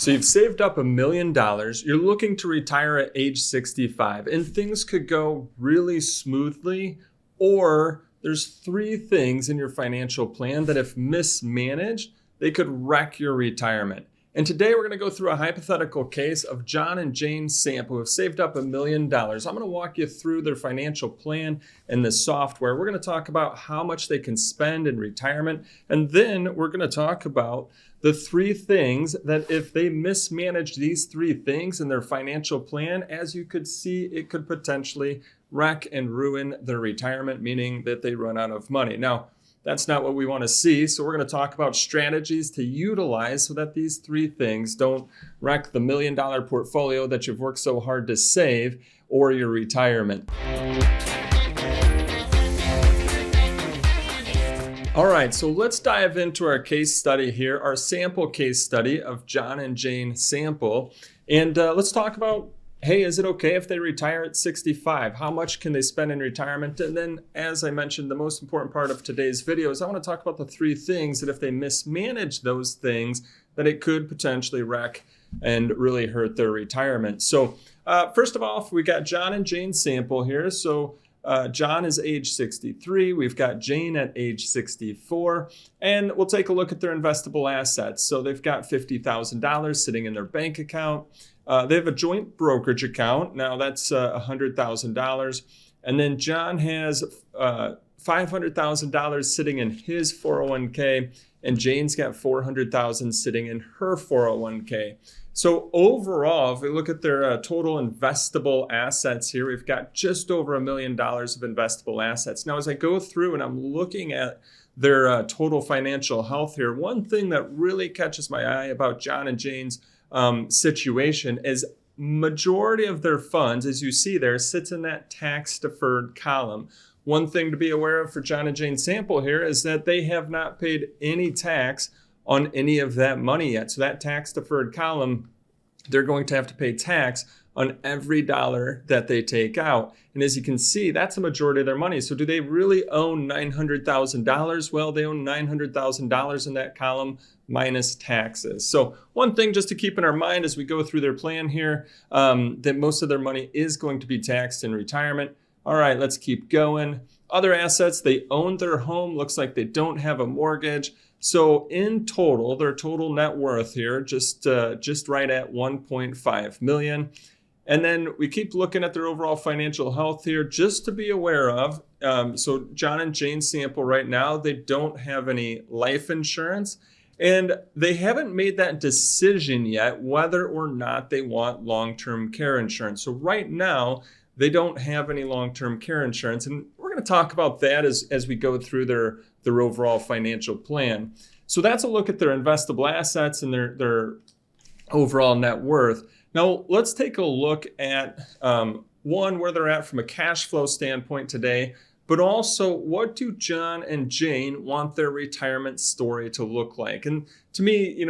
So you've saved up $1 million, you're looking to retire at age 65, and things could go really smoothly, or there's three things in your financial plan that if mismanaged, they could wreck your retirement. And today we're going to go through a hypothetical case of John and Jane Sample who have saved up $1 million. I'm going to walk you through their financial plan and the software. We're going to talk about how much they can spend in retirement. And then we're going to talk about the three things that if they mismanage these three things in their financial plan, as you could see, it could potentially wreck and ruin their retirement, meaning that they run out of money. Now, that's not what we want to see. So we're going to talk about strategies to utilize so that these three things don't wreck the $1 million portfolio that you've worked so hard to save or your retirement. All right, so let's dive into our case study here, our sample case study of John and Jane Sample. And let's talk about, hey, is it okay if they retire at 65? How much can they spend in retirement? And then, as I mentioned, the most important part of today's video is I want to talk about the three things that if they mismanage those things, that it could potentially wreck and really hurt their retirement. So first of all, we got John and Jane Sample here. So John is age 63. We've got Jane at age 64. And we'll take a look at their investable assets. So they've got $50,000 sitting in their bank account. They have a joint brokerage account. Now that's $100,000. And then John has $500,000 sitting in his 401k, and Jane's got $400,000 sitting in her 401k. So overall, if we look at their total investable assets here, we've got just over $1 million of investable assets. Now, as I go through and I'm looking at their total financial health here, one thing that really catches my eye about John and Jane's situation is majority of their funds, as you see there, sits in that tax deferred column. One thing to be aware of for John and Jane Sample here is that they have not paid any tax on any of that money yet. So that tax deferred column, they're going to have to pay tax on every dollar that they take out. And as you can see, that's a majority of their money. So do they really own $900,000? Well, they own $900,000 in that column minus taxes. So one thing just to keep in our mind as we go through their plan here, that most of their money is going to be taxed in retirement. All right, let's keep going. Other assets, they own their home. Looks like they don't have a mortgage. So in total, their total net worth here, just right at $1.5 million. And then we keep looking at their overall financial health here, just to be aware of. So John and Jane Sample right now, they don't have any life insurance, and they haven't made that decision yet whether or not they want long-term care insurance. So right now, they don't have any long-term care insurance, and we're going to talk about that as we go through their overall financial plan. So that's a look at their investable assets and their overall net worth. Now, let's take a look at one, where they're at from a cash flow standpoint today, but also what do John and Jane want their retirement story to look like? And to me,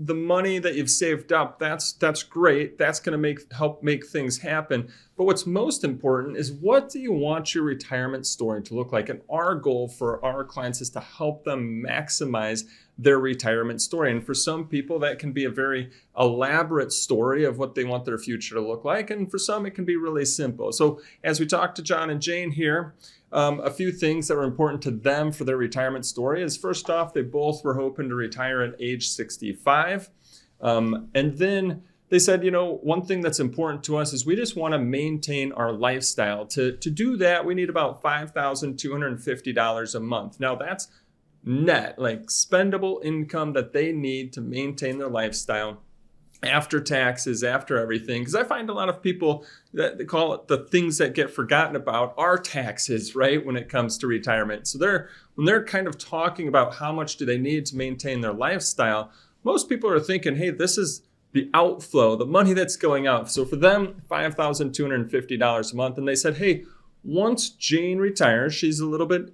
the money that you've saved up, that's great. That's going to help make things happen. But what's most important is, what do you want your retirement story to look like? And our goal for our clients is to help them maximize their retirement story. And for some people, that can be a very elaborate story of what they want their future to look like. And for some, it can be really simple. So as we talk to John and Jane here, a few things that were important to them for their retirement story is, first off, they both were hoping to retire at age 65. And then they said, one thing that's important to us is we just want to maintain our lifestyle. To do that, we need about $5,250 a month. Now, that's net, like spendable income that they need to maintain their lifestyle after taxes, after everything. Because I find a lot of people that they call it the things that get forgotten about are taxes, right, when it comes to retirement. So when they're kind of talking about how much do they need to maintain their lifestyle, most people are thinking, hey, this is the outflow, the money that's going out. So for them, $5,250 a month. And they said, hey, once Jane retires, she's a little bit,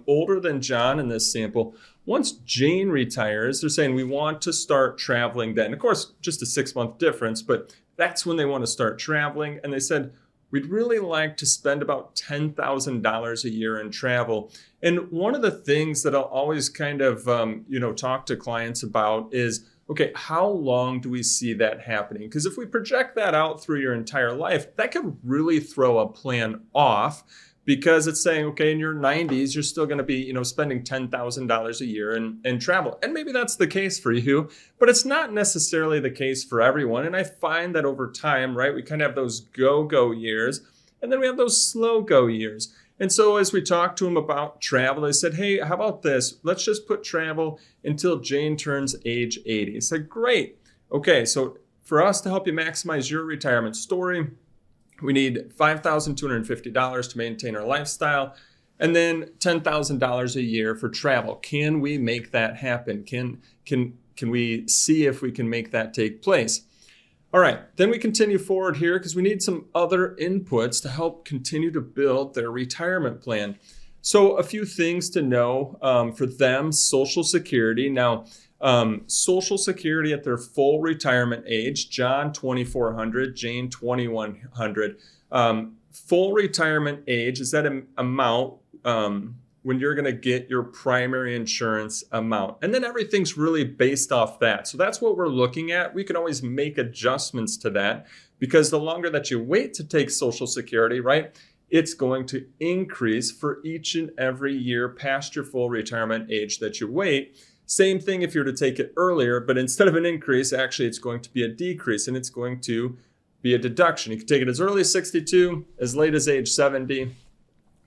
older than John in this sample. Once Jane retires, they're saying we want to start traveling then. Of course, just a 6-month difference, but that's when they want to start traveling. And they said, we'd really like to spend about $10,000 a year in travel. And one of the things that I'll always kind of, talk to clients about is okay, how long do we see that happening? Because if we project that out through your entire life, that could really throw a plan off, because it's saying, okay, in your 90s, you're still going to be, spending $10,000 a year in travel. And maybe that's the case for you, but it's not necessarily the case for everyone. And I find that over time, right, we kind of have those go-go years, and then we have those slow-go years. And so as we talked to him about travel, I said, hey, how about this? Let's just put travel until Jane turns age 80. I said, great. Okay, so for us to help you maximize your retirement story, we need $5,250 to maintain our lifestyle, and then $10,000 a year for travel. Can we make that happen? Can we see if we can make that take place? All right, then we continue forward here because we need some other inputs to help continue to build their retirement plan. So a few things to know for them: Social Security. Now, Social Security at their full retirement age, John $2,400, Jane $2,100. Full retirement age is that amount when you're going to get your primary insurance amount. And then everything's really based off that. So that's what we're looking at. We can always make adjustments to that, because the longer that you wait to take Social Security, right, it's going to increase for each and every year past your full retirement age that you wait. Same thing if you're to take it earlier, but instead of an increase, actually it's going to be a decrease, and it's going to be a deduction. You can take it as early as 62, as late as age 70.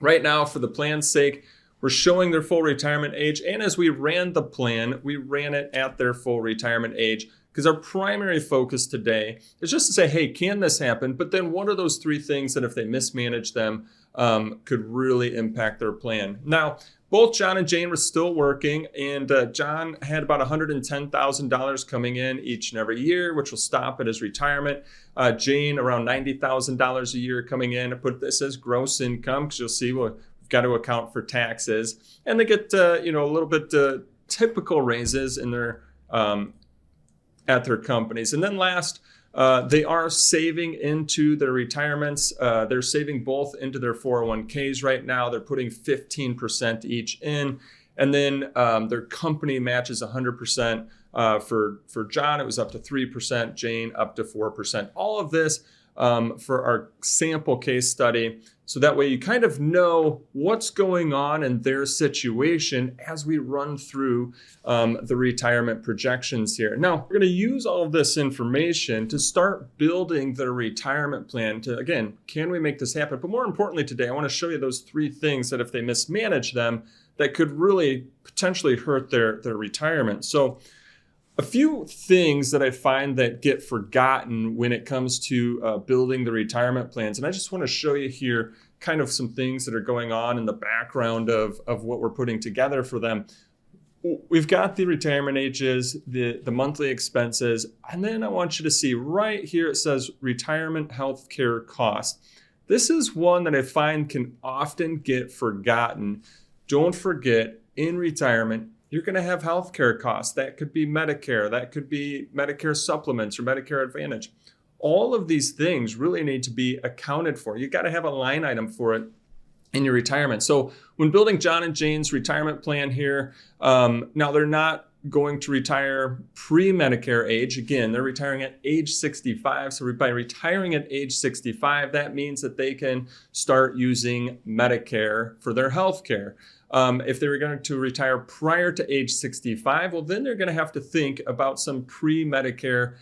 Right now, for the plan's sake, we're showing their full retirement age, and as we ran the plan, we ran it at their full retirement age, because our primary focus today is just to say, hey, can this happen? But then what are those three things that if they mismanage them could really impact their plan? Now, both John and Jane were still working, and John had about $110,000 coming in each and every year, which will stop at his retirement. Jane, around $90,000 a year coming in. I put this as gross income because you'll see we've got to account for taxes. And they get a little bit typical raises in their at their companies. And then last, they are saving into their retirements. They're saving both into their 401ks right now. They're putting 15% each in. And then their company matches 100%. For John, it was up to 3%, Jane up to 4%. All of this for our sample case study. So that way you kind of know what's going on in their situation as we run through the retirement projections here. Now, we're going to use all of this information to start building the retirement plan to, again, can we make this happen? But more importantly today, I want to show you those three things that if they mismanage them, that could really potentially hurt their retirement. So a few things that I find that get forgotten when it comes to building the retirement plans. And I just want to show you here kind of some things that are going on in the background of what we're putting together for them. We've got the retirement ages, the monthly expenses, and then I want you to see right here, it says retirement healthcare cost. This is one that I find can often get forgotten. Don't forget, in retirement, you're going to have healthcare costs. That could be Medicare. That could be Medicare supplements or Medicare Advantage. All of these things really need to be accounted for. You got to have a line item for it in your retirement. So when building John and Jane's retirement plan here, now they're not going to retire pre-Medicare age. Again, they're retiring at age 65. So by retiring at age 65, that means that they can start using Medicare for their health care. If they were going to retire prior to age 65, well, then they're going to have to think about some pre-Medicare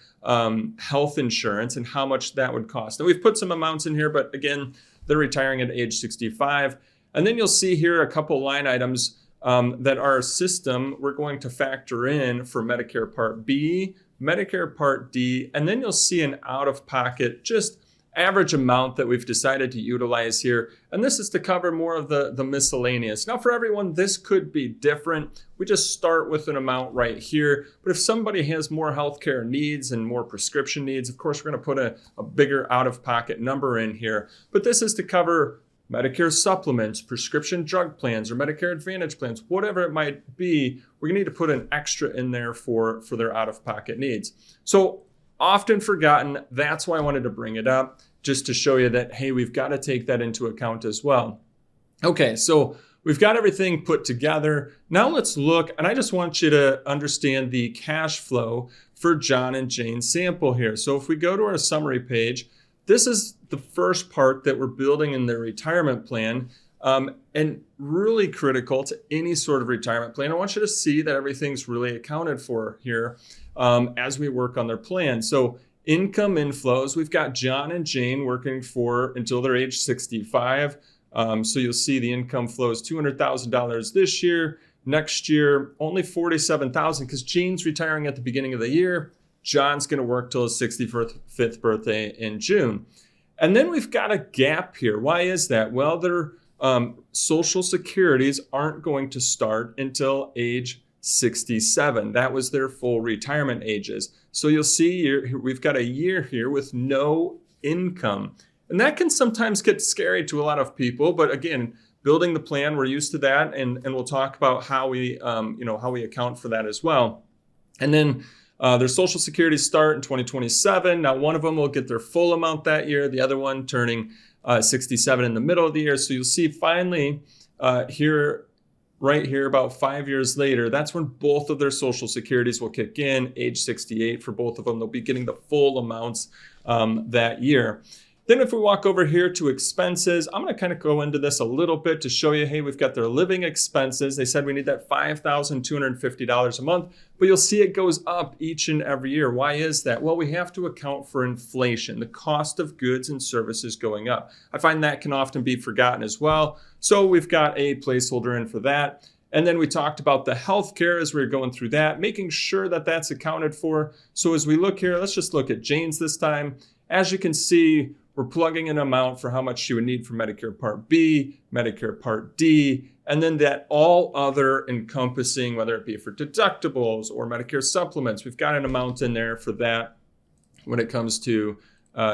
health insurance and how much that would cost. Now, we've put some amounts in here, but again, they're retiring at age 65. And then you'll see here a couple line items that our system, we're going to factor in for Medicare Part B, Medicare Part D, and then you'll see an out-of-pocket, just average amount that we've decided to utilize here. And this is to cover more of the miscellaneous. Now for everyone, this could be different. We just start with an amount right here. But if somebody has more healthcare needs and more prescription needs, of course, we're going to put a bigger out-of-pocket number in here. But this is to cover Medicare supplements, prescription drug plans, or Medicare Advantage plans, whatever it might be. We're going to need to put an extra in there for their out-of-pocket needs. So often forgotten. That's why I wanted to bring it up, just to show you that, hey, we've got to take that into account as well. Okay, so we've got everything put together. Now let's look, and I just want you to understand the cash flow for John and Jane Sample here. So if we go to our summary page, this is the first part that we're building in their retirement plan, and really critical to any sort of retirement plan. I want you to see that everything's really accounted for here as we work on their plan. So income inflows, we've got John and Jane working for until they're age 65. So you'll see the income flows $200,000 this year. Next year, only $47,000 because Jane's retiring at the beginning of the year. John's going to work till his 65th birthday in June. And then we've got a gap here. Why is that? Well, their Social Securities aren't going to start until age 67. That was their full retirement ages. So you'll see here, we've got a year here with no income. And that can sometimes get scary to a lot of people. But again, building the plan, we're used to that. And we'll talk about how we account for that as well. And then their Social Security start in 2027. Now, one of them will get their full amount that year. The other one turning 67 in the middle of the year. So you'll see finally right here, about 5 years later, that's when both of their Social Securities will kick in, age 68 for both of them. They'll be getting the full amounts that year. Then if we walk over here to expenses, I'm going to kind of go into this a little bit to show you, hey, we've got their living expenses. They said we need that $5,250 a month, but you'll see it goes up each and every year. Why is that? Well, we have to account for inflation, the cost of goods and services going up. I find that can often be forgotten as well. So we've got a placeholder in for that. And then we talked about the healthcare as we were going through that, making sure that that's accounted for. So as we look here, let's just look at Jane's this time. As you can see, we're plugging an amount for how much she would need for Medicare Part B, Medicare Part D, and then that all other encompassing, whether it be for deductibles or Medicare supplements. We've got an amount in there for that when it comes to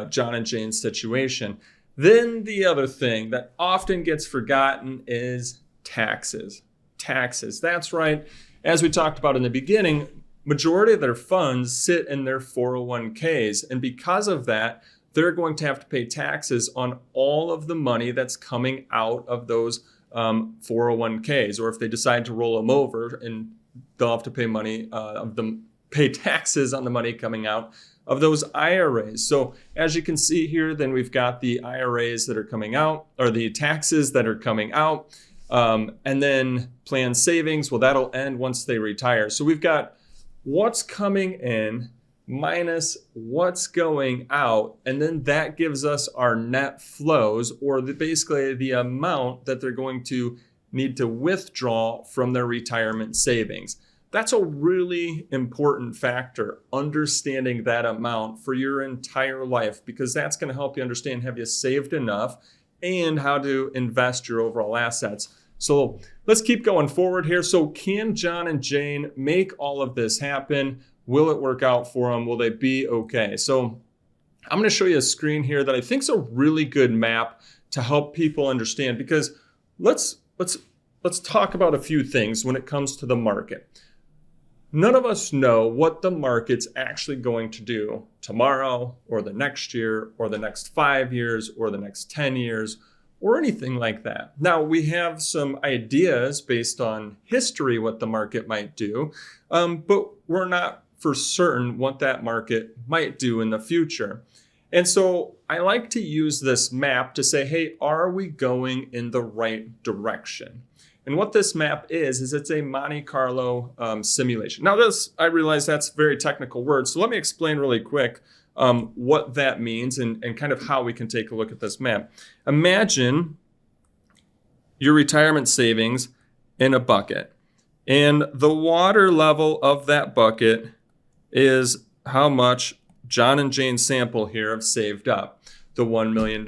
John and Jane's situation. Then the other thing that often gets forgotten is taxes. Taxes, that's right. As we talked about in the beginning, majority of their funds sit in their 401ks. And because of that, they're going to have to pay taxes on all of the money that's coming out of those 401ks. Or if they decide to roll them over, and they'll have to pay taxes on the money coming out of those IRAs. So as you can see here, then we've got the IRAs that are coming out, or the taxes that are coming out. And then planned savings, well, that'll end once they retire. So we've got what's coming in minus what's going out, and then that gives us our net flows, or basically the amount that they're going to need to withdraw from their retirement savings. That's a really important factor, understanding that amount for your entire life, because that's going to help you understand, have you saved enough and how to invest your overall assets. So let's keep going forward here. So can John and Jane make all of this happen? Will it work out for them? Will they be okay? So I'm going to show you a screen here that I think is a really good map to help people understand, because let's talk about a few things when it comes to the market. None of us know what the market's actually going to do tomorrow or the next year or the next 5 years or the next 10 years or anything like that. Now, we have some ideas based on history what the market might do, but we're not for certain what that market might do in the future. And so I like to use this map to say, hey, are we going in the right direction? And what this map is it's a Monte Carlo simulation. Now I realize that's a very technical word, so let me explain really quick what that means and kind of how we can take a look at this map. Imagine your retirement savings in a bucket, and the water level of that bucket is how much John and Jane Sample here have saved up, the $1 million.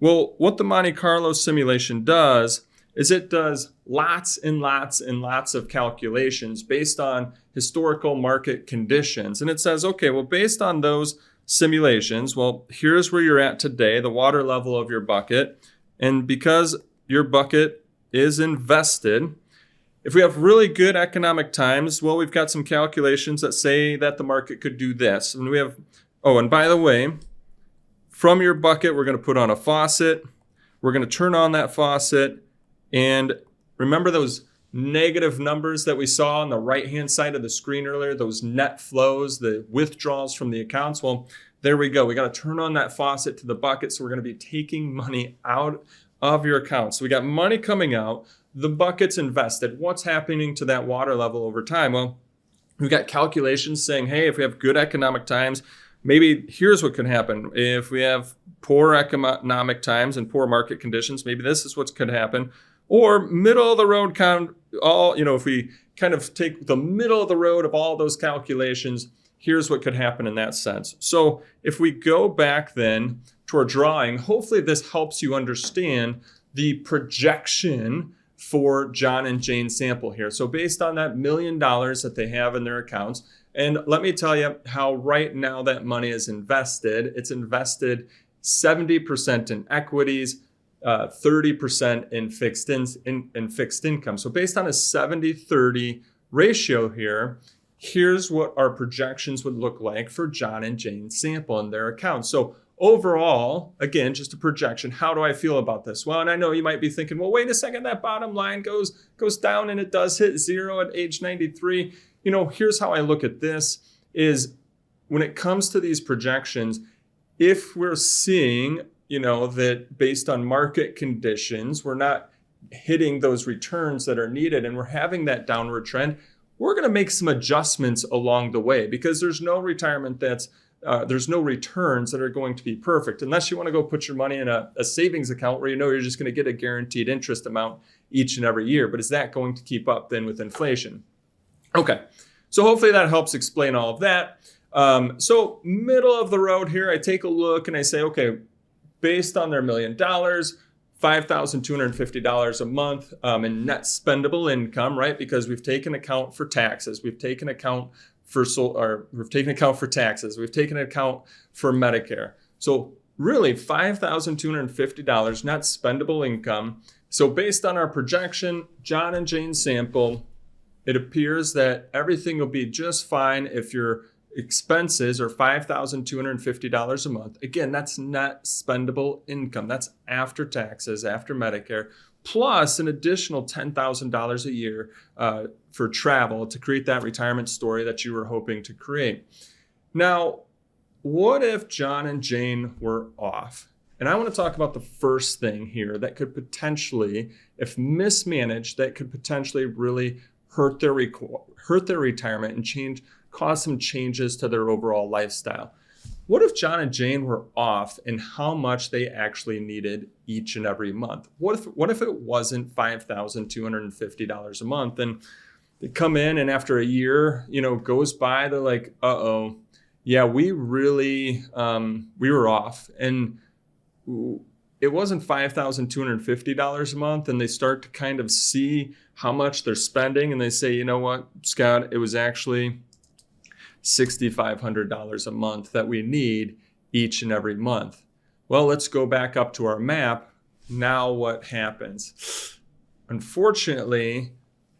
Well, what the Monte Carlo simulation does is it does lots and lots and lots of calculations based on historical market conditions. And it says, okay, well, based on those simulations, well, here's where you're at today, the water level of your bucket. And because your bucket is invested, if we have really good economic times, well, we've got some calculations that say that the market could do this. And we have, and by the way, from your bucket, we're going to put on a faucet. We're going to turn on that faucet. And remember those negative numbers that we saw on the right-hand side of the screen earlier, those net flows, the withdrawals from the accounts? Well, there we go. We got to turn on that faucet to the bucket. So we're going to be taking money out of your account. So we got money coming out, the bucket's invested. What's happening to that water level over time? Well, we got calculations saying, hey, if we have good economic times, maybe here's what could happen. If we have poor economic times and poor market conditions, maybe this is what could happen. Or middle of the road, if we kind of take the middle of the road of all those calculations, here's what could happen in that sense. So if we go back then to our drawing, hopefully this helps you understand the projection for John and Jane's sample here. So based on that $1 million that they have in their accounts, and let me tell you how right now that money is invested. It's invested 70% in equities, 30% in fixed income. So based on a 70-30 ratio here, here's what our projections would look like for John and Jane's sample in their accounts. So overall, again, just a projection. How do I feel about this? Well, and I know you might be thinking, well, wait a second, that bottom line goes down and it does hit zero at age 93. Here's how I look at this is when it comes to these projections, if we're seeing, that based on market conditions, we're not hitting those returns that are needed and we're having that downward trend, we're going to make some adjustments along the way because there's no retirement there's no returns that are going to be perfect unless you want to go put your money in a savings account where you're just going to get a guaranteed interest amount each and every year. But is that going to keep up then with inflation? Okay, so hopefully that helps explain all of that. So middle of the road here, I take a look and I say, okay, based on their $1 million, $5,250 a month in net spendable income, right? Because we've taken account for taxes, we've taken account for taxes, we've taken account for Medicare. So really $5,250 net spendable income. So based on our projection, John and Jane's sample, it appears that everything will be just fine if your expenses are $5,250 a month. Again, that's net spendable income. That's after taxes, after Medicare, plus an additional $10,000 a year for travel to create that retirement story that you were hoping to create. Now, what if John and Jane were off? And I want to talk about the first thing here that could potentially, if mismanaged, that could potentially really hurt their retirement and cause some changes to their overall lifestyle. What if John and Jane were off in how much they actually needed each and every month? What if it wasn't $5,250 a month and they come in and after a year, goes by, they're like, yeah, we really, we were off. And it wasn't $5,250 a month. And they start to kind of see how much they're spending. And they say, you know what, Scott, it was actually $6,500 a month that we need each and every month. Well, let's go back up to our map. Now what happens? Unfortunately,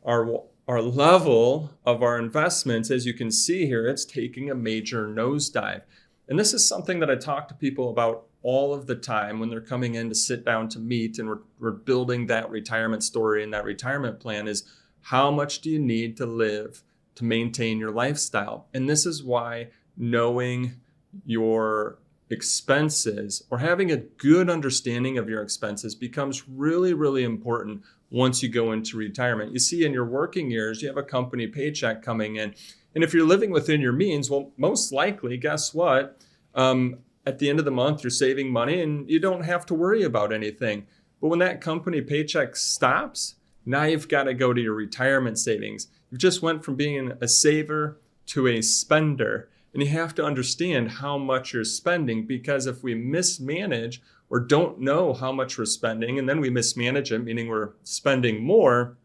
our level of our investments, as you can see here, it's taking a major nosedive. And this is something that I talk to people about all of the time when they're coming in to sit down to meet and we're building that retirement story and that retirement plan is how much do you need to live to maintain your lifestyle? And this is why knowing your expenses or having a good understanding of your expenses becomes really, really important once you go into retirement. You see, in your working years, you have a company paycheck coming in. And if you're living within your means, well, most likely, guess what? At the end of the month, you're saving money and you don't have to worry about anything. But when that company paycheck stops, now you've got to go to your retirement savings. You just went from being a saver to a spender. And you have to understand how much you're spending, because if we mismanage or don't know how much we're spending and then we mismanage it, meaning we're spending more,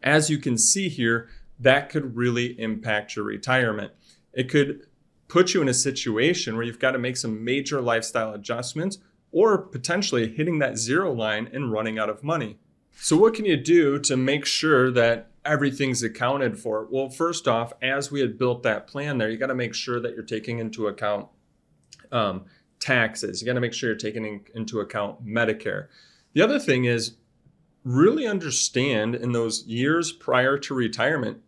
as you can see here, that could really impact your retirement. It could put you in a situation where you've got to make some major lifestyle adjustments or potentially hitting that zero line and running out of money. So what can you do to make sure that everything's accounted for? Well, first off, as we had built that plan there, you got to make sure that you're taking into account taxes. You got to make sure you're taking into account Medicare. The other thing is really understand in those years prior to retirement,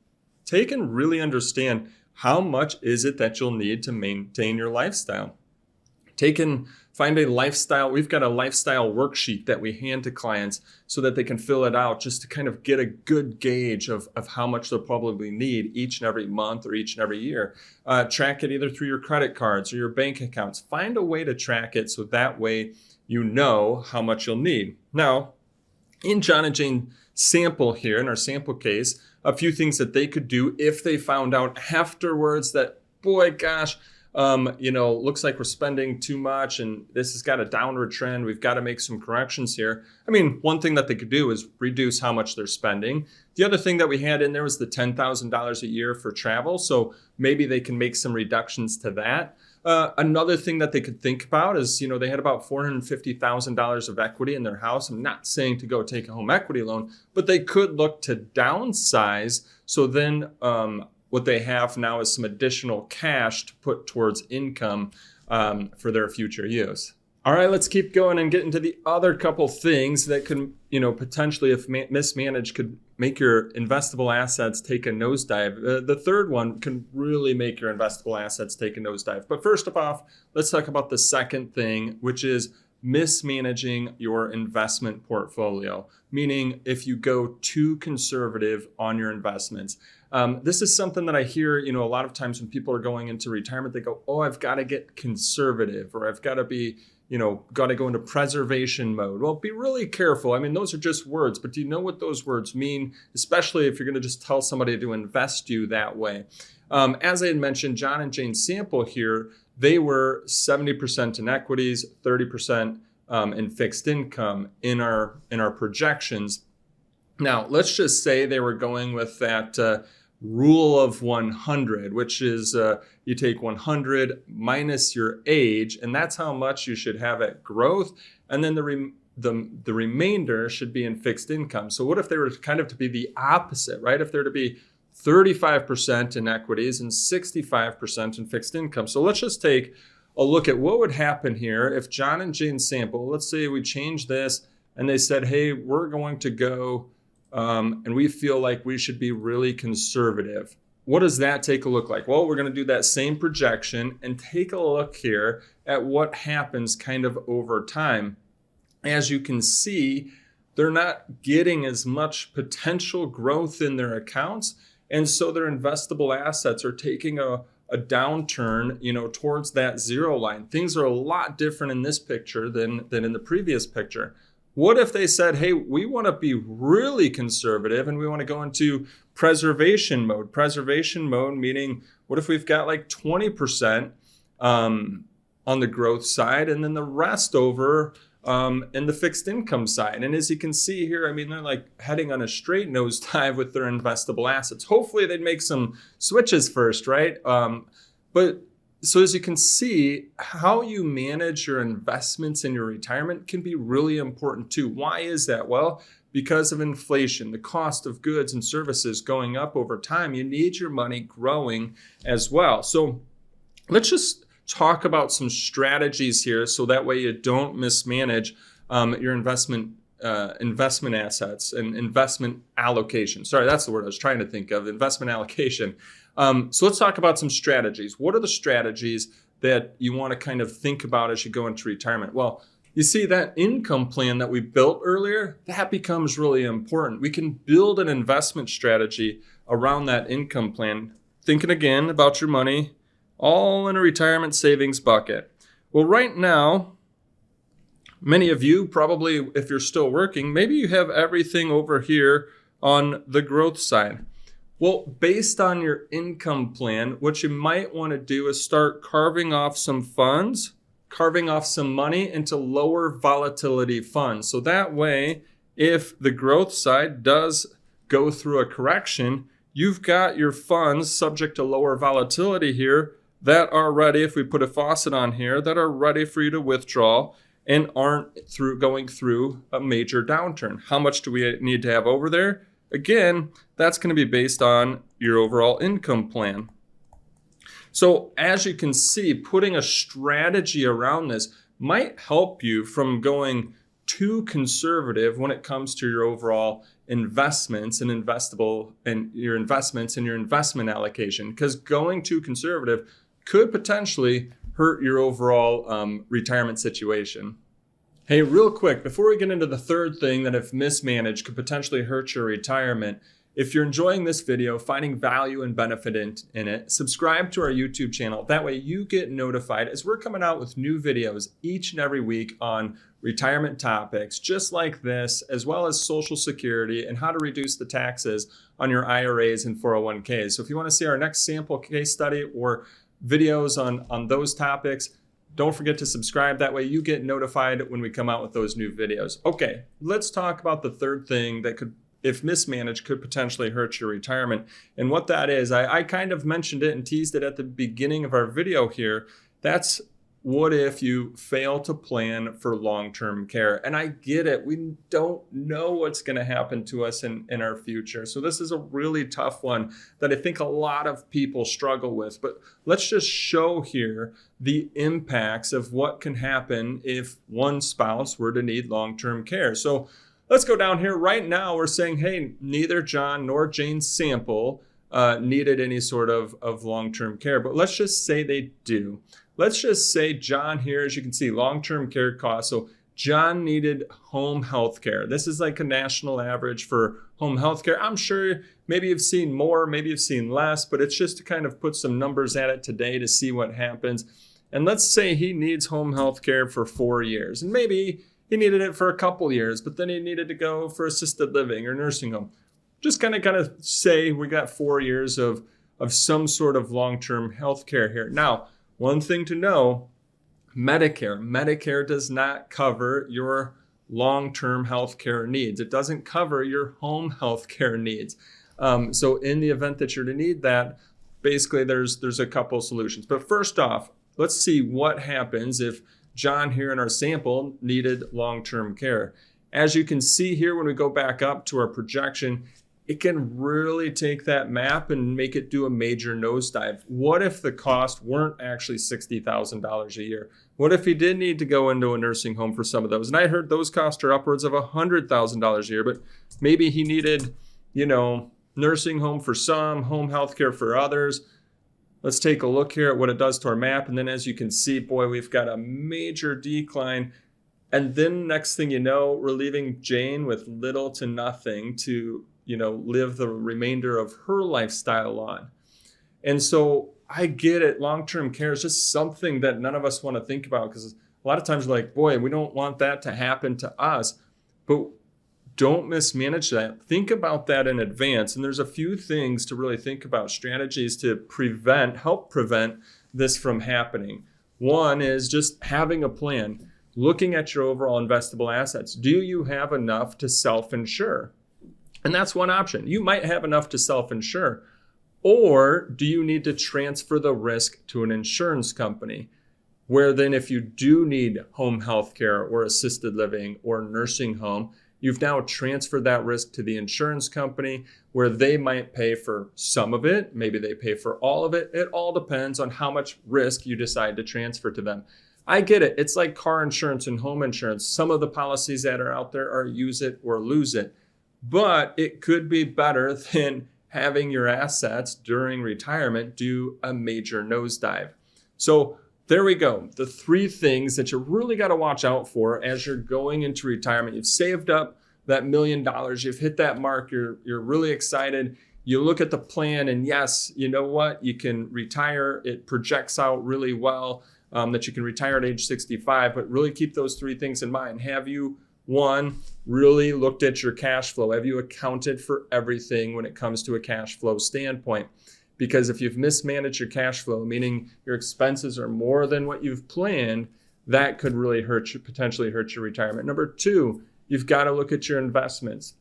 take and really understand how much is it that you'll need to maintain your lifestyle. Take and find a lifestyle. We've got a lifestyle worksheet that we hand to clients so that they can fill it out just to kind of get a good gauge of how much they'll probably need each and every month or each and every year. Track it either through your credit cards or your bank accounts. Find a way to track it so that way you know how much you'll need. Now, in John and Jane sample here, in our sample case, a few things that they could do if they found out afterwards that, boy, gosh, looks like we're spending too much and this has got a downward trend. We've got to make some corrections here. I mean, one thing that they could do is reduce how much they're spending. The other thing that we had in there was the $10,000 a year for travel. So maybe they can make some reductions to that. Another thing that they could think about is, they had about $450,000 of equity in their house. I'm not saying to go take a home equity loan, but they could look to downsize. So then, what they have now is some additional cash to put towards income for their future use. All right, let's keep going and get into the other couple things that can, potentially, if mismanaged, could make your investable assets take a nosedive. The third one can really make your investable assets take a nosedive. But first of all, let's talk about the second thing, which is mismanaging your investment portfolio, meaning if you go too conservative on your investments. This is something that I hear, a lot of times when people are going into retirement, they go, oh, I've got to get conservative, or I've got to be, got to go into preservation mode. Well, be really careful. I mean, those are just words, but do you know what those words mean? Especially if you're going to just tell somebody to invest you that way. As I had mentioned, John and Jane sample here, they were 70% in equities, 30% in fixed income in our projections. Now, let's just say they were going with that rule of 100, which is you take 100 minus your age, and that's how much you should have at growth, and then the remainder should be in fixed income. So what if they were kind of to be the opposite, right? If they're to be 35% in equities and 65% in fixed income. So let's just take a look at what would happen here if John and Jane sample, let's say we change this and they said, hey, we're going to go and we feel like we should be really conservative. What does that take a look like? Well, we're going to do that same projection and take a look here at what happens kind of over time. As you can see, they're not getting as much potential growth in their accounts. And so their investable assets are taking a downturn, towards that zero line. Things are a lot different in this picture than in the previous picture. What if they said, hey, we want to be really conservative and we want to go into preservation mode? Preservation mode meaning, what if we've got like 20% on the growth side and then the rest over in the fixed income side? And as you can see here, I mean, they're like heading on a straight nosedive with their investable assets. Hopefully they'd make some switches first, right? But so as you can see, how you manage your investments in your retirement can be really important too. Why is that? Well, because of inflation, the cost of goods and services going up over time, you need your money growing as well. So let's just talk about some strategies here so that way you don't mismanage your investment assets and investment allocation. Sorry, that's the word I was trying to think of, investment allocation. So let's talk about some strategies. What are the strategies that you want to kind of think about as you go into retirement? Well, you see that income plan that we built earlier, that becomes really important. We can build an investment strategy around that income plan, thinking again about your money, all in a retirement savings bucket. Well, right now, many of you probably, if you're still working, maybe you have everything over here on the growth side. Well, based on your income plan, what you might want to do is start carving off some funds, carving off some money into lower volatility funds. So that way, if the growth side does go through a correction, you've got your funds subject to lower volatility here that are ready, if we put a faucet on here, that are ready for you to withdraw and aren't going through a major downturn. How much do we need to have over there? Again, that's going to be based on your overall income plan. So as you can see, putting a strategy around this might help you from going too conservative when it comes to your overall investments and your investments and your investment allocation, because going too conservative could potentially hurt your overall retirement situation. Hey, real quick, before we get into the third thing that if mismanaged could potentially hurt your retirement, if you're enjoying this video, finding value and benefit in it, subscribe to our YouTube channel. That way you get notified as we're coming out with new videos each and every week on retirement topics just like this, as well as Social Security and how to reduce the taxes on your IRAs and 401ks. So if you want to see our next sample case study or videos on those topics, don't forget to subscribe. That way you get notified when we come out with those new videos. Okay, let's talk about the third thing that could, if mismanaged, could potentially hurt your retirement. And what that is, I kind of mentioned it and teased it at the beginning of our video here. That's what if you fail to plan for long-term care? And I get it. We don't know what's going to happen to us in our future. So this is a really tough one that I think a lot of people struggle with. But let's just show here the impacts of what can happen if one spouse were to need long-term care. So let's go down here. Right now, we're saying, hey, neither John nor Jane's sample needed any sort of long-term care. But let's just say they do. Let's just say John here, as you can see, long-term care costs. So John needed home health care. This is like a national average for home health care. I'm sure maybe you've seen more, maybe you've seen less, but it's just to kind of put some numbers at it today to see what happens. And let's say he needs home health care for 4 years. And maybe he needed it for a couple years, but then he needed to go for assisted living or nursing home. Just kind of say we got 4 years of some sort of long-term health care here. Now, one thing to know, Medicare does not cover your long-term health care needs. It doesn't cover your home health care needs. So in the event that you're to need that, basically there's a couple solutions. But first off, let's see what happens if John here in our sample needed long-term care. As you can see here, when we go back up to our projection, it can really take that map and make it do a major nosedive. What if the costs weren't actually $60,000 a year? What if he did need to go into a nursing home for some of those? And I heard those costs are upwards of $100,000 a year, but maybe he needed, nursing home for some, home health care for others. Let's take a look here at what it does to our map. And then as you can see, boy, we've got a major decline. And then next thing you know, we're leaving Jane with little to nothing to live the remainder of her lifestyle on. And so I get it. Long-term care is just something that none of us want to think about, because a lot of times we're like, boy, we don't want that to happen to us. But don't mismanage that. Think about that in advance. And there's a few things to really think about, strategies to help prevent this from happening. One is just having a plan, looking at your overall investable assets. Do you have enough to self-insure? And that's one option. You might have enough to self-insure, or do you need to transfer the risk to an insurance company, where then if you do need home health care or assisted living or nursing home, you've now transferred that risk to the insurance company, where they might pay for some of it. Maybe they pay for all of it. It all depends on how much risk you decide to transfer to them. I get it. It's like car insurance and home insurance. Some of the policies that are out there are use it or lose it. But it could be better than having your assets during retirement do a major nosedive. So there we go. The 3 things that you really got to watch out for as you're going into retirement. You've saved up that $1 million. You've hit that mark. You're really excited. You look at the plan, and yes, you know what? You can retire. It projects out really well that you can retire at age 65. But really keep those 3 things in mind. Have you, 1, really looked at your cash flow? Have you accounted for everything when it comes to a cash flow standpoint? Because if you've mismanaged your cash flow, meaning your expenses are more than what you've planned, that could really potentially hurt your retirement. Number 2, you've got to look at your investments.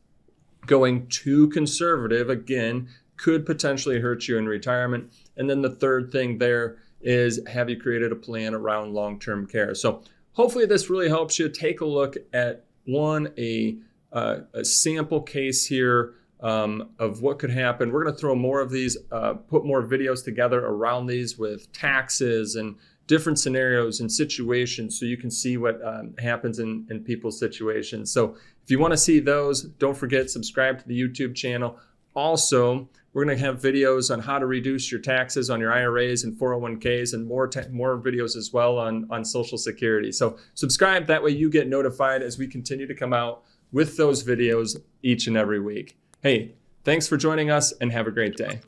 Going too conservative, again, could potentially hurt you in retirement. And then the third thing there is, have you created a plan around long-term care? So hopefully this really helps you. Take a look at a sample case here of what could happen. We're going to throw more of these, put more videos together around these with taxes and different scenarios and situations so you can see what happens in people's situations. So if you want to see those, don't forget, subscribe to the YouTube channel. Also, we're going to have videos on how to reduce your taxes on your IRAs and 401ks, and more videos as well on Social Security. So subscribe, that way you get notified as we continue to come out with those videos each and every week. Hey, thanks for joining us and have a great day.